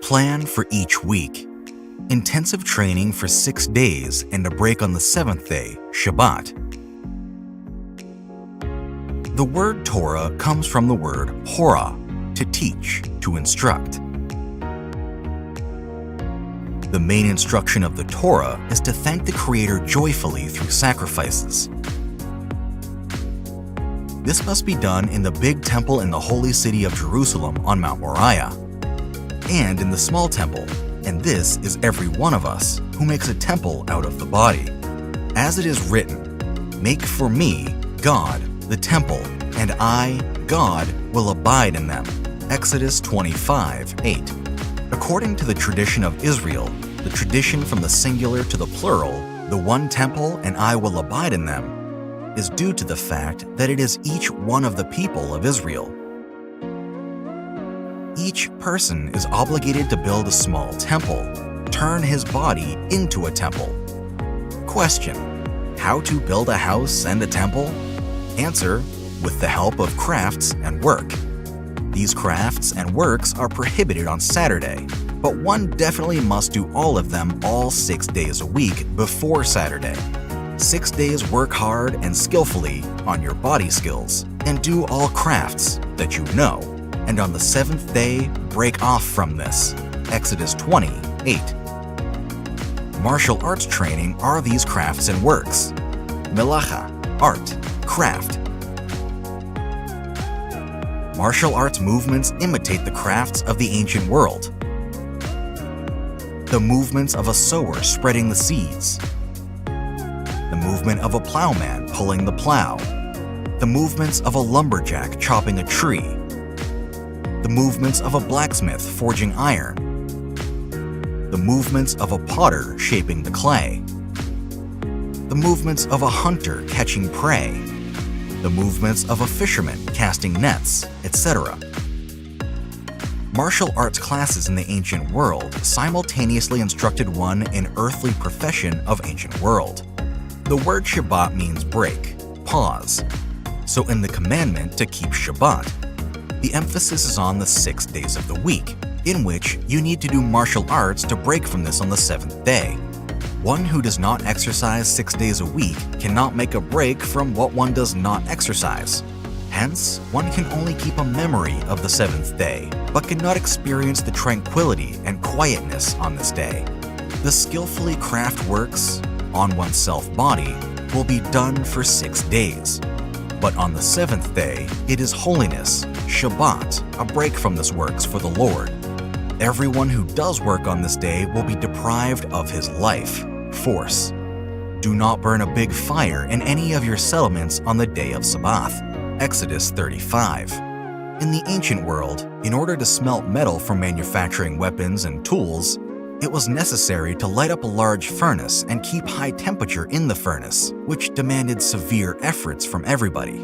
Plan for each week. Intensive training for 6 days and a break on the 7th day, Shabbat. The word Torah comes from the word hora, to teach, to instruct. The main instruction of the Torah is to thank the Creator joyfully through sacrifices. This must be done in the big temple in the holy city of Jerusalem on Mount Moriah, and in the small temple, and this is every one of us who makes a temple out of the body. As it is written, "Make for me, God, the temple, and I, God, will abide in them." Exodus 25:8. According to the tradition of Israel, the tradition from the singular to the plural, the one temple and I will abide in them, is due to the fact that it is each one of the people of Israel. Each person is obligated to build a small temple, turn his body into a temple. Question: how to build a house and a temple? Answer: with the help of crafts and work. These crafts and works are prohibited on Saturday, but one definitely must do all of them all 6 days a week before Saturday. 6 days work hard and skillfully on your body skills, and do all crafts that you know, and on the 7th day break off from this. Exodus 20:8. Martial arts training are these crafts and works. Melacha, art, craft. Martial arts movements imitate the crafts of the ancient world. The movements of a sower spreading the seeds. The movement of a plowman pulling the plow. The movements of a lumberjack chopping a tree. The movements of a blacksmith forging iron. The movements of a potter shaping the clay. The movements of a hunter catching prey. The movements of a fisherman casting nets, etc. Martial arts classes in the ancient world simultaneously instructed one in earthly profession of ancient world. The word Shabbat means break, pause. So in the commandment to keep Shabbat, the emphasis is on the 6 days of the week, in which you need to do martial arts to break from this on the 7th day. One who does not exercise 6 days a week cannot make a break from what one does not exercise. Hence, one can only keep a memory of the 7th day, but cannot experience the tranquility and quietness on this day. The skillfully craft works on one's self-body will be done for 6 days. But on the 7th day, it is holiness, Shabbat, a break from this works for the Lord. Everyone who does work on this day will be deprived of his life, force. Do not burn a big fire in any of your settlements on the day of Sabbath. Exodus 35. In the ancient world, in order to smelt metal for manufacturing weapons and tools, it was necessary to light up a large furnace and keep high temperature in the furnace, which demanded severe efforts from everybody.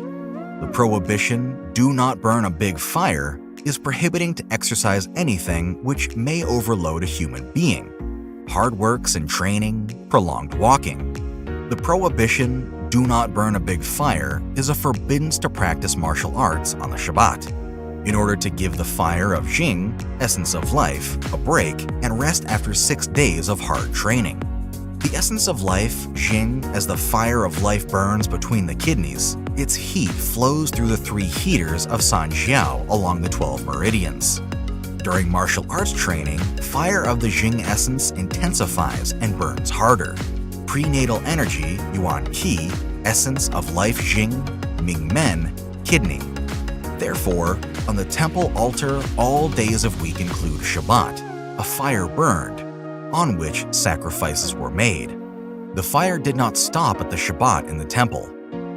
The prohibition, "do not burn a big fire," is prohibiting to exercise anything which may overload a human being. Hard works and training, prolonged walking. The prohibition, "do not burn a big fire," is a forbiddance to practice martial arts on the Shabbat, in order to give the fire of Jing, essence of life, a break and rest after 6 days of hard training. The essence of life, Jing, as the fire of life burns between the kidneys, its heat flows through the 3 heaters of Sanjiao along the 12 meridians. During martial arts training, fire of the Jing essence intensifies and burns harder. Prenatal energy, Yuan Qi, essence of life Jing, Ming Men, kidney. Therefore, on the temple altar, all days of week include Shabbat, a fire burned, on which sacrifices were made. The fire did not stop at the Shabbat in the temple.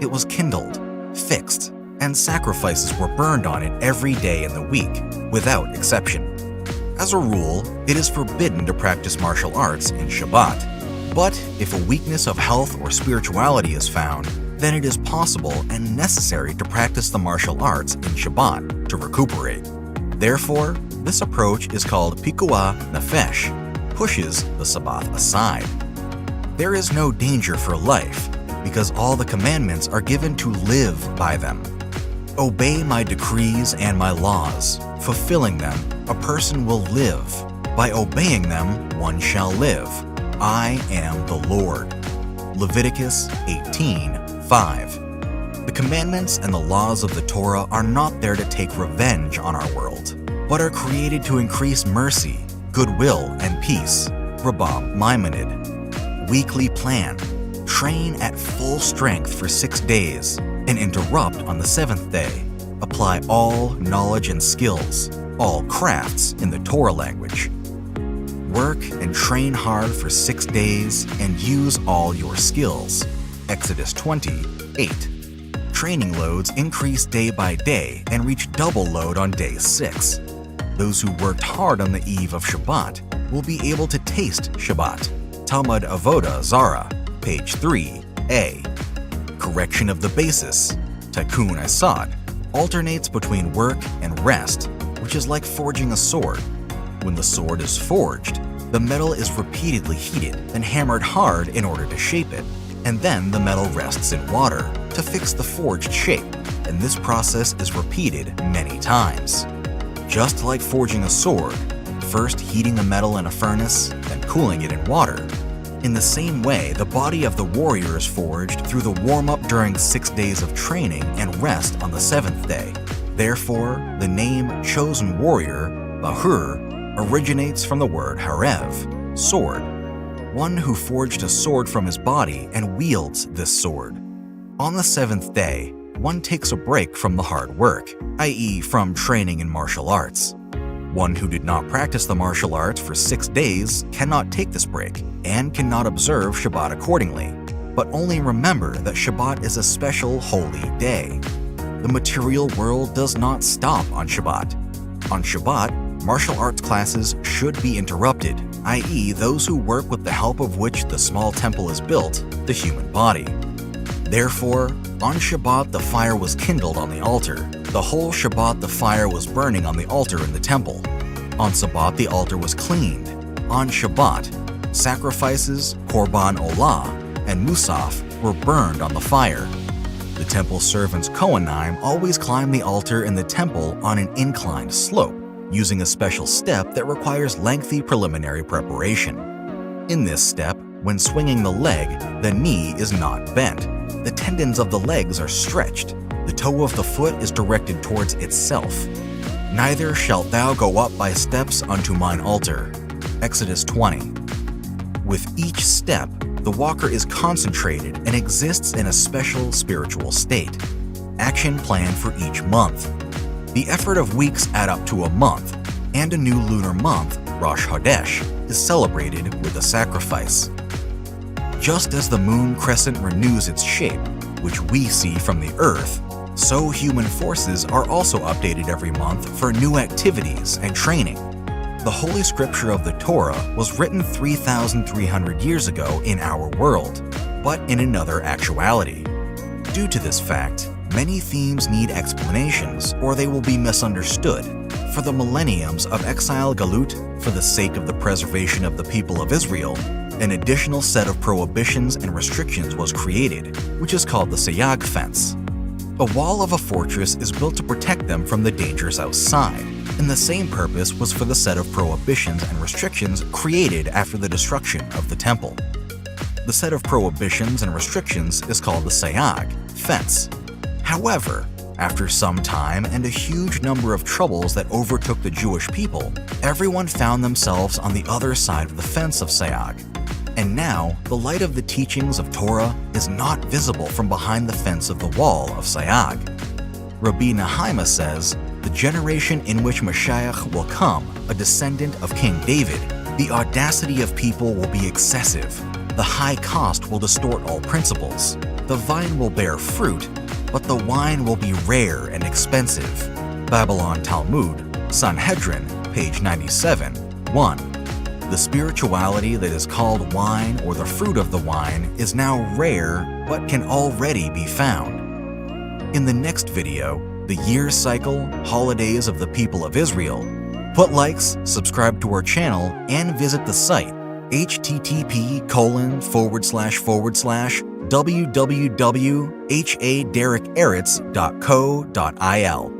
It was kindled, fixed, and sacrifices were burned on it every day in the week, without exception. As a rule, it is forbidden to practice martial arts in Shabbat. But if a weakness of health or spirituality is found, then it is possible and necessary to practice the martial arts in Shabbat to recuperate. Therefore, this approach is called pikuah nefesh, pushes the Sabbath aside. There is no danger for life, because all the commandments are given to live by them. Obey my decrees and my laws. Fulfilling them, a person will live. By obeying them, one shall live. I am the Lord. Leviticus 18:5. The commandments and the laws of the Torah are not there to take revenge on our world, but are created to increase mercy, goodwill, and peace. Rabbi Maimonid. Weekly plan. Train at full strength for 6 days and interrupt on the 7th day. Apply all knowledge and skills, all crafts in the Torah language. Work and train hard for 6 days and use all your skills. Exodus 20:8. Training loads increase day by day and reach double load on day 6. Those who worked hard on the eve of Shabbat will be able to taste Shabbat. Talmud Avodah Zara, page 3a. Correction of the basis. Tikkun Asad alternates between work and rest, which is like forging a sword. When the sword is forged, the metal is repeatedly heated and hammered hard in order to shape it, and then the metal rests in water to fix the forged shape, and this process is repeated many times. Just like forging a sword, first heating the metal in a furnace, then cooling it in water. In the same way, the body of the warrior is forged through the warm-up during 6 days of training and rest on the 7th day. Therefore, the name chosen warrior, Bahur, originates from the word harev, sword, one who forged a sword from his body and wields this sword. On the 7th day, one takes a break from the hard work, i.e. from training in martial arts. One who did not practice the martial arts for 6 days cannot take this break and cannot observe Shabbat accordingly, but only remember that Shabbat is a special holy day. The material world does not stop on Shabbat. On Shabbat, martial arts classes should be interrupted, i.e. those who work with the help of which the small temple is built, the human body. Therefore, on Shabbat the fire was kindled on the altar. The whole Shabbat the fire was burning on the altar in the temple. On Sabbath the altar was cleaned. On Shabbat, sacrifices, korban olah, and musaf were burned on the fire. The temple servants Kohanim always climb the altar in the temple on an inclined slope, using a special step that requires lengthy preliminary preparation. In this step, when swinging the leg, the knee is not bent. The tendons of the legs are stretched. The toe of the foot is directed towards itself. Neither shalt thou go up by steps unto mine altar. Exodus 20. With each step, the walker is concentrated and exists in a special spiritual state. Action plan for each month. The effort of weeks add up to a month, and a new lunar month, Rosh Hodesh, is celebrated with a sacrifice. Just as the moon crescent renews its shape, which we see from the Earth, so human forces are also updated every month for new activities and training. The Holy Scripture of the Torah was written 3,300 years ago in our world, but in another actuality. Due to this fact, many themes need explanations or they will be misunderstood. For the millenniums of exile Galut, for the sake of the preservation of the people of Israel, an additional set of prohibitions and restrictions was created, which is called the Sayag fence. A wall of a fortress is built to protect them from the dangers outside, and the same purpose was for the set of prohibitions and restrictions created after the destruction of the temple. The set of prohibitions and restrictions is called the Sayag fence. However, after some time and a huge number of troubles that overtook the Jewish people, everyone found themselves on the other side of the fence of Sayag. And now, the light of the teachings of Torah is not visible from behind the fence of the wall of Sayag. Rabbi Nehemiah says, the generation in which Mashiach will come, a descendant of King David, the audacity of people will be excessive. The high cost will distort all principles. The vine will bear fruit, but the wine will be rare and expensive. Babylon Talmud, Sanhedrin, page 97, 1. The spirituality that is called wine or the fruit of the wine is now rare but can already be found. In the next video, the year cycle, holidays of the people of Israel, put likes, subscribe to our channel, and visit the site http://www.haderekeretz.co.il.